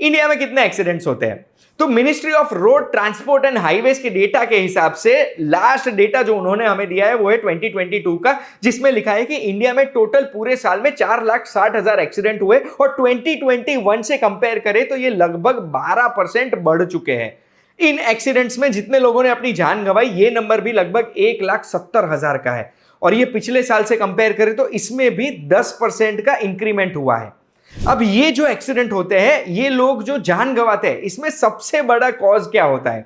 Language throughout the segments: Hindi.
इंडिया में कितने एक्सीडेंट्स होते हैं? तो ministry of road transport and highways के डेटा के हिसाब से लास्ट डेटा जो उन्होंने हमें दिया है वो है 2022 का, जिसमें लिखा है कि इंडिया में टोटल पूरे साल में 4,60,000 एक्सीडेंट हुए और 2021 से कंपेयर करें तो ये लगभग 12% बढ़ चुके हैं। इन एक्सीडेंट्स में जितने लोगों ने अपनी जान गंवाई ये नंबर भी लगभग 1,70,000 का है और ये पिछले साल से कंपेयर करें तो इसमें भी 10% का इंक्रीमेंट हुआ है। अब ये जो एक्सीडेंट होते हैं, ये लोग जो जान गंवाते हैं, इसमें सबसे बड़ा कॉज क्या होता है?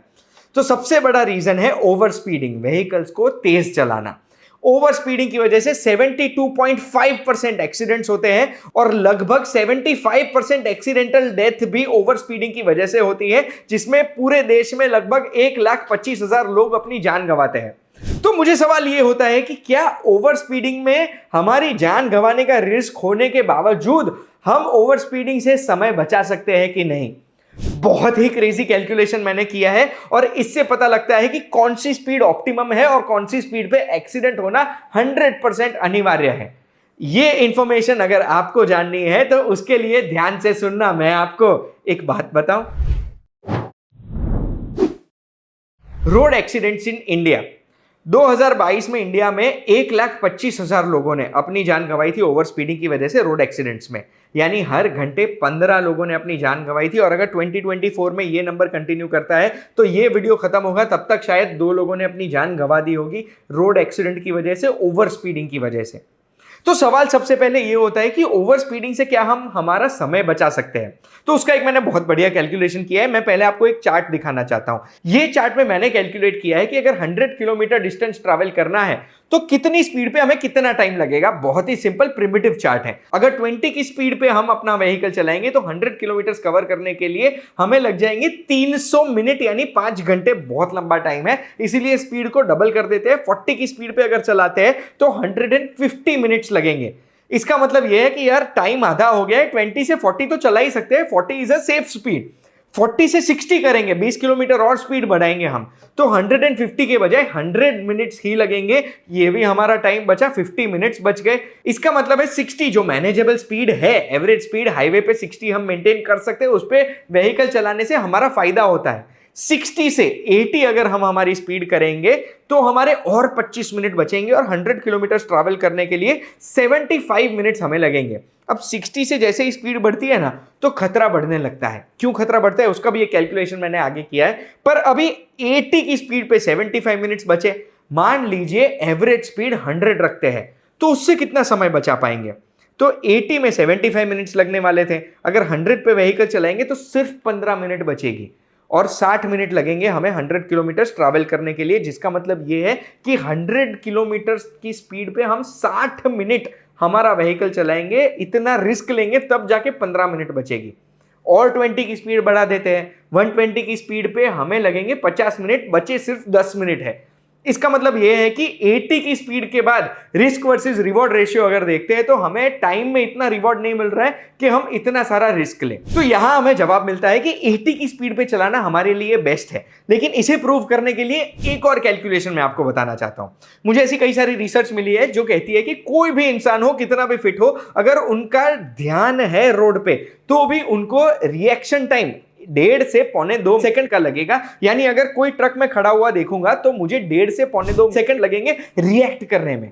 तो सबसे बड़ा रीजन है ओवर स्पीडिंग, व्हीकल्स को तेज चलाना। ओवर स्पीडिंग की वजह से 72.5% एक्सीडेंट्स होते हैं और लगभग 75% एक्सीडेंटल डेथ भी ओवर स्पीडिंग की वजह से होती है, जिसमें पूरे देश में लगभग 1,25,000 लोग अपनी जान गंवाते हैं। तो मुझे सवाल यह होता है कि क्या ओवर स्पीडिंग में हमारी जान गंवाने का रिस्क होने के बावजूद हम ओवर स्पीडिंग से समय बचा सकते हैं कि नहीं? बहुत ही क्रेजी कैलकुलेशन मैंने किया है और इससे पता लगता है कि कौन सी स्पीड ऑप्टिमम है और कौन सी स्पीड पे एक्सीडेंट होना 100% अनिवार्य है। ये इंफॉर्मेशन अगर आपको जाननी है तो उसके लिए ध्यान से सुनना। मैं आपको एक बात बताऊं, रोड एक्सीडेंट्स इन इंडिया 2022 में इंडिया में 1,25,000 लोगों ने अपनी जान गंवाई थी ओवर स्पीडिंग की वजह से रोड एक्सीडेंट्स में, यानी हर घंटे 15 लोगों ने अपनी जान गंवाई थी। और अगर 2024 में ये नंबर कंटिन्यू करता है तो ये वीडियो खत्म होगा तब तक शायद 2 लोगों ने अपनी जान गंवा दी होगी रोड एक्सीडेंट की वजह से, ओवर स्पीडिंग की वजह से। तो सवाल सबसे पहले ये होता है कि ओवर स्पीडिंग से क्या हम हमारा समय बचा सकते हैं? तो उसका एक मैंने बहुत बढ़िया कैलकुलेशन किया है। मैं पहले आपको एक चार्ट दिखाना चाहता हूं। ये चार्ट में मैंने कैलकुलेट किया है कि अगर 100 किलोमीटर डिस्टेंस ट्रैवल करना है तो कितनी स्पीड पे हमें कितना टाइम लगेगा। बहुत ही सिंपल प्रिमिटिव चार्ट है। अगर 20 की स्पीड पे हम अपना व्हीकल चलाएंगे तो 100 किलोमीटर कवर करने के लिए हमें लग जाएंगे 300 मिनट, यानी 5 घंटे। बहुत लंबा टाइम है, इसीलिए स्पीड को डबल कर देते हैं। 40 की स्पीड पे अगर चलाते हैं तो 150 मिनट्स लगेंगे। इसका मतलब यह है कि यार टाइम आधा हो गया है। 20 से 40 तो चला ही सकते हैं, 40 इज अ सेफ स्पीड। 40 से 60 करेंगे, 20 किलोमीटर और स्पीड बढ़ाएंगे हम, तो 150 के बजाय 100 मिनट्स ही लगेंगे। ये भी हमारा टाइम बचा, 50 मिनट्स बच गए। इसका मतलब है 60 जो मैनेजेबल स्पीड है, एवरेज स्पीड हाईवे पे 60 हम मेंटेन कर सकते हैं, उस पे व्हीकल चलाने से हमारा फायदा होता है। 60 से 80 अगर हम हमारी स्पीड करेंगे तो हमारे और 25 मिनट बचेंगे और 100 किलोमीटर ट्रैवल करने के लिए 75 मिनट्स हमें लगेंगे। अब 60 से जैसे ही स्पीड बढ़ती है ना तो खतरा बढ़ने लगता है। क्यों खतरा बढ़ता है उसका भी एक कैलकुलेशन मैंने आगे किया है। पर अभी 80 की स्पीड पे 75 मिनट्स बचे, मान लीजिए एवरेज स्पीड 100 रखते हैं तो उससे कितना समय बचा पाएंगे? तो 80 में 75 मिनट्स लगने वाले थे, अगर 100 पे व्हीकल चलाएंगे तो सिर्फ 15 मिनट बचेगी और 60 मिनट लगेंगे हमें 100 किलोमीटर ट्रैवल करने के लिए। जिसका मतलब यह है कि 100 किलोमीटर की स्पीड पे हम 60 मिनट हमारा व्हीकल चलाएंगे, इतना रिस्क लेंगे, तब जाके 15 मिनट बचेगी। और 20 की स्पीड बढ़ा देते हैं, 120 की स्पीड पे हमें लगेंगे 50 मिनट, बचे सिर्फ 10 मिनट है। इसका मतलब यह है कि 80 की स्पीड के बाद रिस्क वर्सेस रिवॉर्ड रेशियो अगर देखते हैं तो हमें टाइम में इतना रिवॉर्ड नहीं मिल रहा है कि हम इतना सारा रिस्क लें। तो यहां हमें जवाब मिलता है कि 80 की स्पीड पे चलाना हमारे लिए बेस्ट है। लेकिन इसे प्रूव करने के लिए एक और कैलकुलेशन मैं आपको बताना चाहता हूं। मुझे ऐसी कई सारी रिसर्च मिली है जो कहती है कि कोई भी इंसान हो, कितना भी फिट हो, अगर उनका ध्यान है रोड पे तो भी उनको रिएक्शन टाइम 1.5 से 1.25 सेकंड का लगेगा। यानी अगर कोई ट्रक में खड़ा हुआ देखूंगा तो मुझे 1.5 से 1.25 सेकंड लगेंगे रिएक्ट करने में।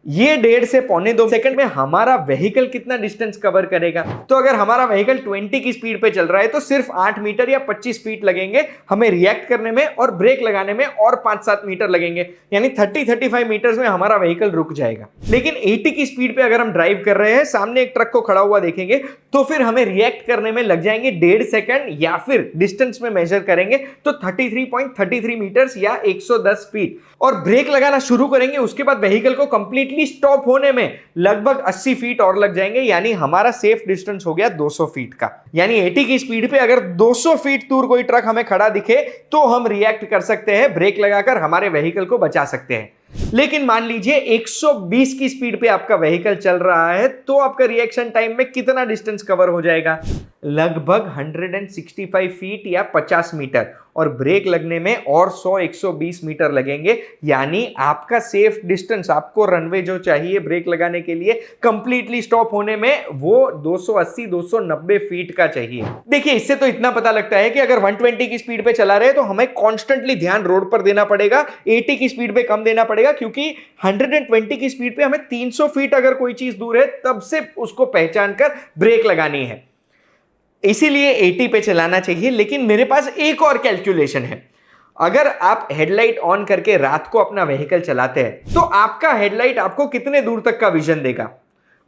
ये 1.5 से 1.25 सेकंड में हमारा व्हीकल कितना डिस्टेंस कवर करेगा? तो अगर हमारा व्हीकल 20 की स्पीड पे चल रहा है तो सिर्फ 8 मीटर या 25 फीट लगेंगे हमें रिएक्ट करने में, और ब्रेक लगाने में और 5-7 मीटर लगेंगे, यानी 30-35 मीटर्स में हमारा व्हीकल रुक जाएगा। लेकिन 80 की स्पीड पे अगर हम ड्राइव कर रहे हैं, सामने एक ट्रक को खड़ा हुआ देखेंगे तो फिर हमें रिएक्ट करने में लग जाएंगे 1.5 सेकंड, या फिर डिस्टेंस में मेजर करेंगे तो 33.33 मीटर्स या 110 फीट। और ब्रेक लगाना शुरू करेंगे उसके बाद व्हीकल को कंप्लीटली स्टॉप होने में लगभग 80 फीट और लग जाएंगे, यानी हमारा सेफ डिस्टेंस हो गया 200 फीट का। यानी 80 की स्पीड पे अगर 200 फीट दूर कोई ट्रक हमें खड़ा दिखे तो हम रिएक्ट कर सकते हैं, ब्रेक लगाकर हमारे व्हीकल को बचा सकते हैं। लेकिन मान लीजिए 120 की स्पीड पे आपका व्हीकल चल रहा है तो आपका रिएक्शन टाइम में कितना डिस्टेंस कवर हो जाएगा? लगभग 165 फीट या 50 मीटर, और ब्रेक लगने में और 100-120 मीटर लगेंगे। यानी आपका सेफ डिस्टेंस, आपको रनवे जो चाहिए ब्रेक लगाने के लिए कंप्लीटली स्टॉप होने में, वो 280-290 फीट का चाहिए। देखिए, इससे तो इतना पता लगता है कि अगर 120 की स्पीड पे चला रहे हैं तो हमें कॉन्स्टेंटली ध्यान रोड पर देना पड़ेगा, 80 की स्पीड पे कम देना पड़ेगा, क्योंकि 120 की स्पीड पे हमें 300 फीट अगर कोई चीज दूर है तब से उसको पहचान कर ब्रेक लगानी है। इसीलिए 80 पे चलाना चाहिए। लेकिन मेरे पास एक और कैलकुलेशन है। अगर आप हेडलाइट ऑन करके रात को अपना व्हीकल चलाते हैं तो आपका हेडलाइट आपको कितने दूर तक का विजन देगा,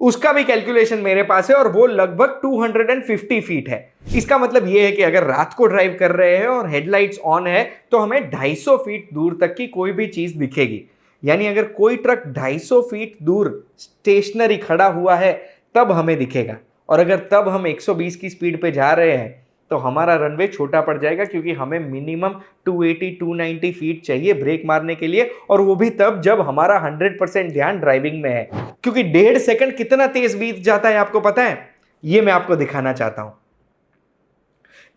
उसका भी कैलकुलेशन मेरे पास है, और वो लगभग 250 फीट है। इसका मतलब यह है कि अगर रात को ड्राइव कर रहे हैं और हेडलाइट्स ऑन है तो हमें 250 फीट दूर तक की कोई भी चीज दिखेगी। यानी अगर कोई ट्रक 250 फीट दूर स्टेशनरी खड़ा हुआ है तब हमें दिखेगा, और अगर तब हम 120 की स्पीड पे जा रहे हैं तो हमारा रनवे छोटा पड़ जाएगा, क्योंकि हमें मिनिमम 280-290 फीट चाहिए ब्रेक मारने के लिए, और वो भी तब जब हमारा 100% ध्यान ड्राइविंग में है। क्योंकि 1.5 सेकंड कितना तेज बीत जाता है आपको पता है? ये मैं आपको दिखाना चाहता हूं।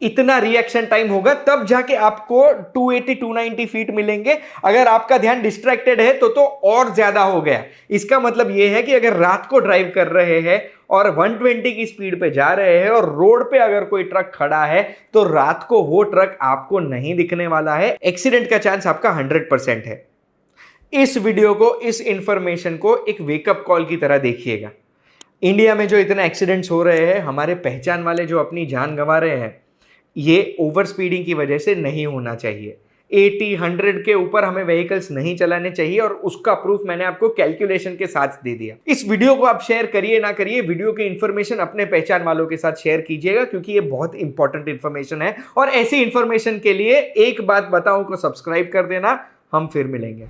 इतना रिएक्शन टाइम होगा तब जाके आपको 280-290 फीट मिलेंगे। अगर आपका ध्यान डिस्ट्रैक्टेड है तो और ज्यादा हो गया। इसका मतलब यह है कि अगर रात को ड्राइव कर रहे हैं और 120 की स्पीड पे जा रहे हैं और रोड पे अगर कोई ट्रक खड़ा है तो रात को वो ट्रक आपको नहीं दिखने वाला है। एक्सीडेंट का चांस आपका 100% है। इस वीडियो को, इस इंफॉर्मेशन को एक वेकअप कॉल की तरह देखिएगा। इंडिया में जो इतने एक्सीडेंट्स हो रहे हैं, हमारे पहचान वाले जो अपनी जान गंवा रहे हैं, ये ओवर स्पीडिंग की वजह से नहीं होना चाहिए। 80-100 के ऊपर हमें व्हीकल्स नहीं चलाने चाहिए, और उसका प्रूफ मैंने आपको कैलकुलेशन के साथ दे दिया। इस वीडियो को आप शेयर करिए ना करिए, वीडियो की इंफॉर्मेशन अपने पहचान वालों के साथ शेयर कीजिएगा, क्योंकि ये बहुत इंपॉर्टेंट इंफॉर्मेशन है। और ऐसी इंफॉर्मेशन के लिए एक बात बताऊं को सब्सक्राइब कर देना। हम फिर मिलेंगे।